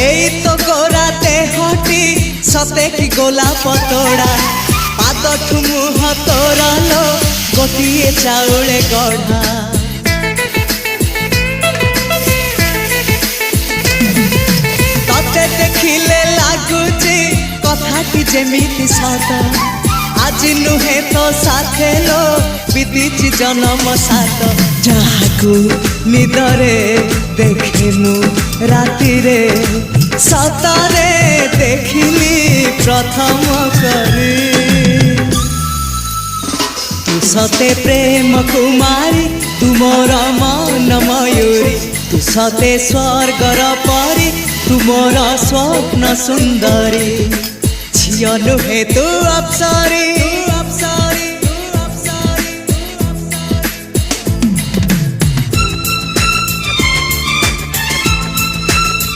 এই তো গোরাতে হটি সতে কি গোলাপ তোড়া পাদঠু মুহ তোরালো গোটিয়ে চাউলে গড়া ততে দেখিলে লাগুছি কথাটি যেমিতি সত আজি নুহে তো সাথে লো বিদিছি জনম সাত যাহাকু নিদরে দেখিনু রাতিরে সতরে দেখিলি প্রথম করে তু সতে প্রেম কুমারী তুমর মন ময়ূরী তু সতে স্বর্গর পরি তুমর স্বপ্ন সুন্দরী ঝিও নুহে তু অপ্সরী